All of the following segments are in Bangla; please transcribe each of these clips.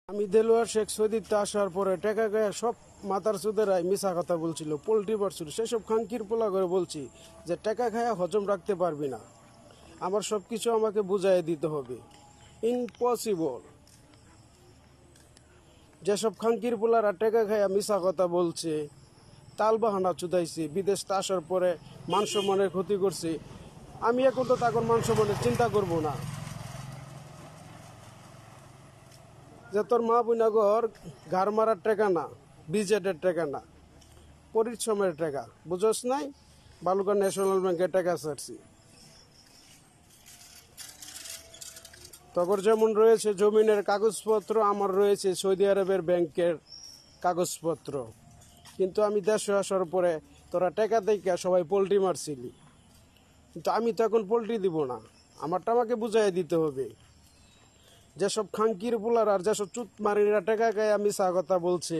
আমি দেলোয়ার শেখ সৌদিতে আসার পরে টাকা গায়ে সব মাথার সুদেরাই মিশা কথা বলছিল, পোল্ট্রি পারছিল, সেসব খাঙ্কির পোলা করে বলছি যে টাকা খায়া হজম রাখতে পারবি না, আমার সব কিছু আমাকে বুঝাই দিতে হবে। ইম্পসিবল। যেসব খাঙ্কির পোলারা টাকা খায়া মিশা কথা বলছে, তালবাহানা চুদাইছে, বিদেশটা আসার পরে মান সম্মানের ক্ষতি করছে, আমি এখন তো তখন মান সম্মানের চিন্তা করব না। যে তোর মা বুনাগর ঘর মারার টাকা না, বিজেডের টাকা না, পরিশ্রমের টাকা, বুঝোস নাই? বালুকা ন্যাশনাল ব্যাংকের টাকা ছাড়ছি। তখন যেমন রয়েছে জমিনের কাগজপত্র, আমার রয়েছে সৌদি আরবের ব্যাংকের কাগজপত্র। কিন্তু আমি দেশে আসার পরে তোরা টাকা দেখে সবাই পোল্ট্রি মারছিলি, কিন্তু আমি তো এখন পোল্ট্রি দিব না, আমারটা আমাকে বুঝাই দিতে হবে। যেসব খাঙ্কির পোলার আর যেসব চুত মারিরা টাকা গায়ে আমি চা কথা বলছে,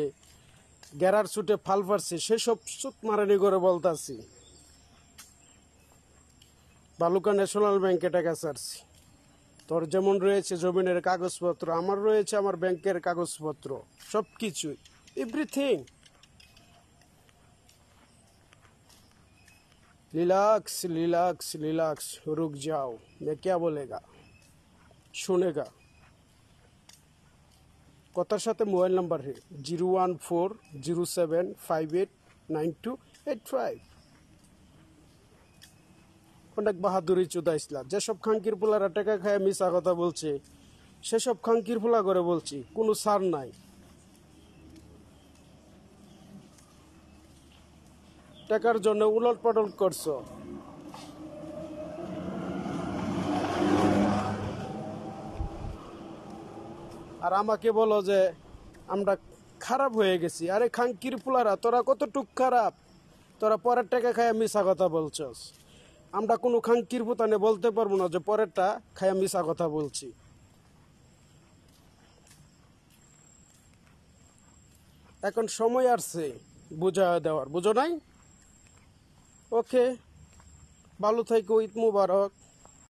গেরার ছুটে ফাল পারছে, সেসব চুত মারানি করে বলতাছি বালুকা ন্যাশনাল ব্যাংকে টাকা ছাড়ছি। তোর যেমন রয়েছে জমিনের কাগজপত্র, আমার রয়েছে আমার ব্যাংকের কাগজপত্র, সব কিছুই, এভরিথিং। रिलैक्स रिलैक्स रिलैक्स, रुक जाओ, मैं क्या बोलेगा सुनेगा। কথার সাথে মোবাইল নাম্বার হে 01407589285। অনেক বাহাদুরি চুদাইছিলাম। যেসব খাঙ্কির পোলারা টাকা খায় মিশা কথা বলছে, সেসব খাঙ্কির পোলা করে বলছি কোনো সার নাই। টাকার জন্য উলট পালট করছো। আর আমাকে বলো যে আমরা খারাপ হয়ে গেছি। আরে খাঙ্কির পোলারা, তোরা কতটুক খারাপ? তোরা পরের টাকা খায়া মিশা কথা বলছস। আমরা কোনো খাঙ্কির পুতানে বলতে পারবো না যে পরেরটা খায়া মিশা কথা বলছি। এখন সময় আসছে বুঝা দেওয়ার, বুঝো নাই? ওকে, ভালো থাইকো, ঈদ মুবারক।